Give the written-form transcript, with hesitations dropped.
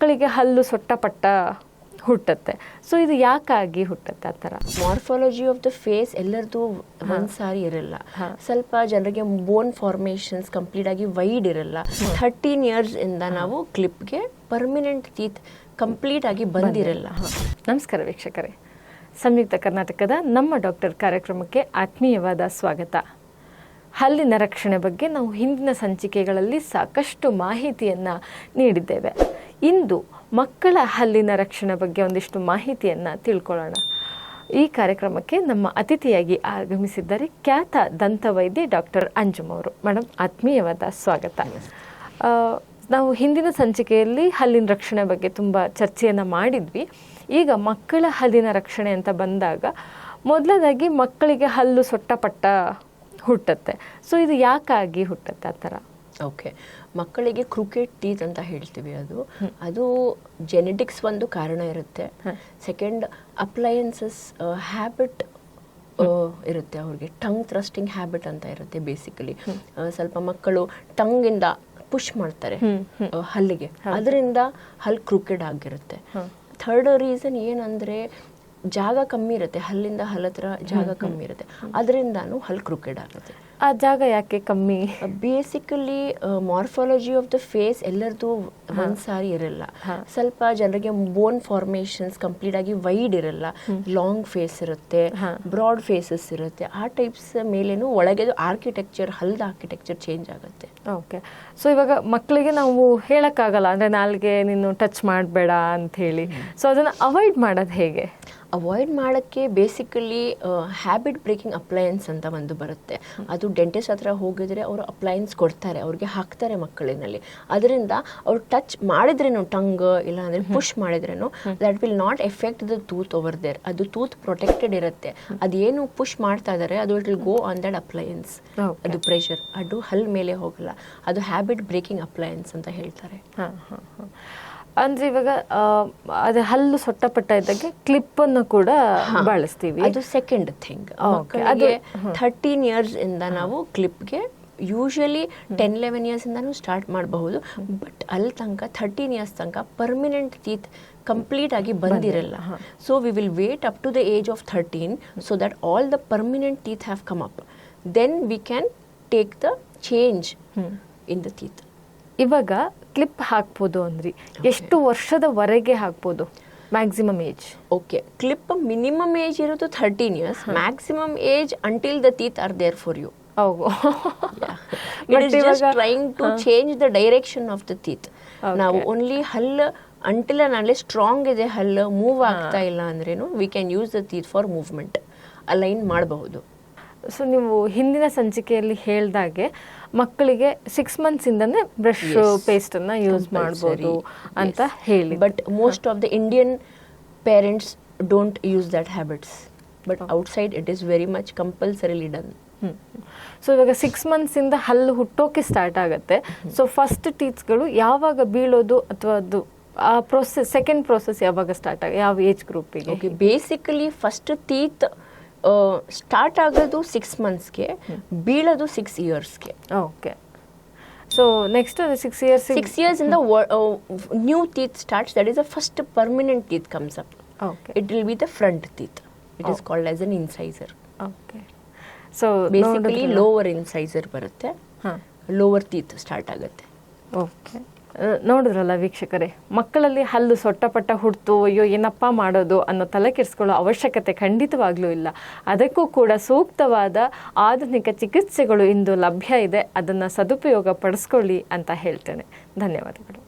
ಮಕ್ಕಳಿಗೆ ಹಲ್ಲು ಸೊಟ್ಟಪಟ್ಟ ಹುಟ್ಟುತ್ತೆ. ಸೊ ಇದು ಯಾಕಾಗಿ ಹುಟ್ಟುತ್ತೆ ಆ ಥರ? ಮಾರ್ಫಾಲಜಿ ಆಫ್ ದ ಫೇಸ್ ಎಲ್ಲರದು ಒಂದ್ ಸಾರಿ ಇರಲ್ಲ. ಸ್ವಲ್ಪ ಜನರಿಗೆ ಬೋನ್ ಫಾರ್ಮೇಶನ್ಸ್ ಕಂಪ್ಲೀಟ್ ಆಗಿ ವೈಡ್ ಇರಲ್ಲ. 13 years ಇಂದ ನಾವು ಕ್ಲಿಪ್ಗೆ ಪರ್ಮನೆಂಟ್ ಟೀತ್ ಕಂಪ್ಲೀಟ್ ಆಗಿ ಬಂದಿರಲ್ಲ. ನಮಸ್ಕಾರ ವೀಕ್ಷಕರೇ, ಸಂಯುಕ್ತ ಕರ್ನಾಟಕದ ನಮ್ಮ ಡಾಕ್ಟರ್ ಕಾರ್ಯಕ್ರಮಕ್ಕೆ ಆತ್ಮೀಯವಾದ ಸ್ವಾಗತ. ಹಲ್ಲಿನ ರಕ್ಷಣೆ ಬಗ್ಗೆ ನಾವು ಹಿಂದಿನ ಸಂಚಿಕೆಗಳಲ್ಲಿ ಸಾಕಷ್ಟು ಮಾಹಿತಿಯನ್ನು ನೀಡಿದ್ದೇವೆ. ಇಂದು ಮಕ್ಕಳ ಹಲ್ಲಿನ ರಕ್ಷಣೆ ಬಗ್ಗೆ ಒಂದಿಷ್ಟು ಮಾಹಿತಿಯನ್ನು ತಿಳ್ಕೊಳ್ಳೋಣ. ಈ ಕಾರ್ಯಕ್ರಮಕ್ಕೆ ನಮ್ಮ ಅತಿಥಿಯಾಗಿ ಆಗಮಿಸಿದ್ದಾರೆ ಖ್ಯಾತ ದಂತವೈದ್ಯೆ ಡಾಕ್ಟರ್ ಅಂಜುಮ್ ಅವರು. ಮೇಡಮ್, ಆತ್ಮೀಯವಾದ ಸ್ವಾಗತ. ನಾವು ಹಿಂದಿನ ಸಂಚಿಕೆಯಲ್ಲಿ ಹಲ್ಲಿನ ರಕ್ಷಣೆ ಬಗ್ಗೆ ತುಂಬ ಚರ್ಚೆಯನ್ನು ಮಾಡಿದ್ವಿ. ಈಗ ಮಕ್ಕಳ ಹಲ್ಲಿನ ರಕ್ಷಣೆ ಅಂತ ಬಂದಾಗ ಮೊದಲದಾಗಿ ಮಕ್ಕಳಿಗೆ ಹಲ್ಲು ಸೊಟ್ಟಪಟ್ಟ ಹುಟ್ಟುತ್ತೆ. ಸೊ ಇದು ಯಾಕಾಗಿ ಹುಟ್ಟುತ್ತೆ ಆ ಥರ? ಓಕೆ, ಮಕ್ಕಳಿಗೆ ಕ್ರೂಕೆಟ್ ಟೀತ್ ಅಂತ ಹೇಳ್ತೀವಿ. ಅದು ಜೆನೆಟಿಕ್ಸ್ ಒಂದು ಕಾರಣ ಇರುತ್ತೆ. ಸೆಕೆಂಡ್, ಅಪ್ಲಯನ್ಸಸ್ ಹ್ಯಾಬಿಟ್ ಇರುತ್ತೆ. ಅವ್ರಿಗೆ ಟಂಗ್ ಥ್ರಸ್ಟಿಂಗ್ ಹ್ಯಾಬಿಟ್ ಅಂತ ಇರುತ್ತೆ. ಬೇಸಿಕಲಿ ಸ್ವಲ್ಪ ಮಕ್ಕಳು ಟಂಗಿಂದ ಪುಷ್ ಮಾಡ್ತಾರೆ ಹಲ್ಲಿಗೆ, ಅದರಿಂದ ಹಲ್ಲು ಕ್ರೂಕೆಡ್ ಆಗಿರುತ್ತೆ. ಥರ್ಡ್ ರೀಸನ್ ಏನಂದ್ರೆ ಜಾಗ ಕಮ್ಮಿ ಇರುತ್ತೆ, ಹಲ್ಲಿಂದ ಹಲ್ಲತ್ರ ಜಾಗ ಕಮ್ಮಿ ಇರುತ್ತೆ, ಅದರಿಂದಾನು ಹಲ್ಲು ಕ್ರೂಕೆಡ್ ಆಗುತ್ತೆ. ಆ ಜಾಗ ಯಾಕೆ ಕಮ್ಮಿ? Basically morphology of the face ಎಲ್ಲರದು ಒಂದ್ ಸಾರಿ ಇರಲ್ಲ. ಸ್ವಲ್ಪ ಜನರಿಗೆ ಬೋನ್ ಫಾರ್ಮೇಶನ್ಸ್ ಕಂಪ್ಲೀಟ್ ಆಗಿ ವೈಡ್ ಇರಲ್ಲ. ಲಾಂಗ್ ಫೇಸ್ ಇರುತ್ತೆ, ಬ್ರಾಡ್ ಫೇಸಸ್ ಇರುತ್ತೆ. ಆ ಟೈಪ್ಸ್ ಮೇಲೇನು ಒಳಗೆ ಆರ್ಕಿಟೆಕ್ಚರ್, ಹಲ್ದ ಆರ್ಕಿಟೆಕ್ಚರ್ ಚೇಂಜ್ ಆಗುತ್ತೆ. ಓಕೆ, ಸೊ ಇವಾಗ ಮಕ್ಕಳಿಗೆ ನಾವು ಹೇಳಕ್ಕಾಗಲ್ಲ, ಅಂದ್ರೆ ನಾಲ್ಗೆ ನೀನು ಟಚ್ ಮಾಡಬೇಡ ಅಂತ ಹೇಳಿ. ಸೊ ಅದನ್ನ ಅವಾಯ್ಡ್ ಮಾಡೋದು ಹೇಗೆ? ಅವಾಯ್ಡ್ ಮಾಡೋಕ್ಕೆ ಬೇಸಿಕಲಿ ಹ್ಯಾಬಿಟ್ ಬ್ರೇಕಿಂಗ್ ಅಪ್ಲಯನ್ಸ್ ಅಂತ ಒಂದು ಬರುತ್ತೆ. ಅದು ಡೆಂಟಿಸ್ಟ್ ಹತ್ರ ಹೋಗಿದ್ರೆ ಅವರು ಅಪ್ಲಯನ್ಸ್ ಕೊಡ್ತಾರೆ, ಅವ್ರಿಗೆ ಹಾಕ್ತಾರೆ ಮಕ್ಕಳಿನಲ್ಲಿ. ಅದರಿಂದ ಅವ್ರು ಟಚ್ ಮಾಡಿದ್ರೇನು, ಟಂಗ್ ಇಲ್ಲ ಅಂದರೆ ಪುಷ್ ಮಾಡಿದ್ರೇನು, that will not effect the tooth over there. ಅದು ಟೂತ್ ಪ್ರೊಟೆಕ್ಟೆಡ್ ಇರುತ್ತೆ. ಅದೇನು ಪುಷ್ ಮಾಡ್ತಾ ಇದ್ದಾರೆ ಅದು it will go on that appliance. ಅದು ಪ್ರೆಷರ್, ಅದು ಹಲ್ ಮೇಲೆ ಹೋಗಲ್ಲ. ಅದು ಹ್ಯಾಬಿಟ್ ಬ್ರೇಕಿಂಗ್ ಅಪ್ಲಯನ್ಸ್ ಅಂತ ಹೇಳ್ತಾರೆ. ಅಂದ್ರೆ ಇವಾಗ ಅದು ಹಲ್ಲು ಸೊಟ್ಟಪಟ್ಟ ಇದ್ದಾಗ ಕ್ಲಿಪ್ ಅನ್ನು ಕೂಡ ಬಳಸ್ತೀವಿ. ಅದು ಸೆಕೆಂಡ್ ಥಿಂಗ್. ಮಕ್ಕಳಿಗೆ 13 years ಇಂದ ನಾವು ಕ್ಲಿಪ್ಗೆ ಯೂಶಲಿ 10-11 years ಇಂದಾನು ಸ್ಟಾರ್ಟ್ ಮಾಡಬಹುದು. ಬಟ್ ಅಲ್ಲಿ ತನಕ 13 years ತನಕ ಪರ್ಮನೆಂಟ್ ಟೀತ್ ಕಂಪ್ಲೀಟ್ ಆಗಿ ಬಂದಿರಲ್ಲ. So we will wait up to the age of 13 so that all the permanent teeth have come up. Then we can take the change in the teeth. ಇವಾಗ clip ಹಾಕ್ಬೋದು ಅಂದ್ರಿ, ಎಷ್ಟು ವರ್ಷದವರೆಗೆ ಹಾಕ್ಬೋದು maximum age? Okay, clip minimum age ಇರೋದು 13 years, maximum age until the teeth are there for you. It is just trying to change the direction of the teeth. ನಾವು only ಹಲ್ಲು until ನಾಳೆ ಸ್ಟ್ರಾಂಗ್ ಇದೆ, ಹಲ್ಲು ಮೂವ್ ಆಗ್ತಾ ಇಲ್ಲ ಅಂದ್ರೇನು we can use the teeth for movement, align ಮಾಡಬಹುದು. So ನೀವು ಹಿಂದಿನ ಸಂಚಿಕೆಯಲ್ಲಿ ಹೇಳ್ದಾಗೆ ಮಕ್ಕಳಿಗೆ 6 months ಇಂದನೇ ಬ್ರಷ್ ಪೇಸ್ಟ್ ಅನ್ನ ಯೂಸ್ ಮಾಡಬಹುದು ಅಂತ ಹೇಳಿ. But most of the Indian parents don't use that habits, but outside it is very much compulsorily done. So ಇವಾಗ 6 months ಇಂದ ಹಲ್ಲು ಹುಟ್ಟೋಕೆ ಸ್ಟಾರ್ಟ್ ಆಗುತ್ತೆ. ಸೊ ಫಸ್ಟ್ ಟೀತ್ಸ್ಗಳು ಯಾವಾಗ ಬೀಳೋದು ಅಥವಾ ಅದು ಆ ಪ್ರೋಸೆಸ್, ಸೆಕೆಂಡ್ ಪ್ರೋಸೆಸ್ ಯಾವಾಗ ಸ್ಟಾರ್ಟ್ ಆಗ, ಯಾವ ಏಜ್ ಗ್ರೂಪಿಗೆ? Okay, basically first teeth start ಆಗೋದು 6 monthsಗೆ, ಬೀಳೋದು 6 yearsಗೆ. ಓಕೆ, ಸೊ ನೆಕ್ಸ್ಟ್ 6 years ಇಂದ new teeth starts. That is the first permanent teeth comes up. Okay, it will be the front teeth. It is called as an incisor. Okay, so basically lower incisor ಬರುತ್ತೆ, lower teeth start ಆಗುತ್ತೆ. Okay, ನೋಡಿದ್ರಲ್ಲ ವೀಕ್ಷಕರೇ, ಮಕ್ಕಳಲ್ಲಿ ಹಲ್ಲು ಸೊಟ್ಟಪಟ್ಟ ಹುಡ್ತು ಅಯ್ಯೋ ಏನಪ್ಪ ಮಾಡೋದು ಅನ್ನೋ ತಲೆ ಕೆಡಿಸ್ಕೊಳ್ಳೋ ಅವಶ್ಯಕತೆ ಖಂಡಿತವಾಗ್ಲೂ ಇಲ್ಲ. ಅದಕ್ಕೂ ಕೂಡ ಸೂಕ್ತವಾದ ಆಧುನಿಕ ಚಿಕಿತ್ಸೆಗಳು ಇಂದು ಲಭ್ಯ ಇದೆ. ಅದನ್ನು ಸದುಪಯೋಗ ಪಡಿಸ್ಕೊಳ್ಳಿ ಅಂತ ಹೇಳ್ತೇನೆ. ಧನ್ಯವಾದಗಳು.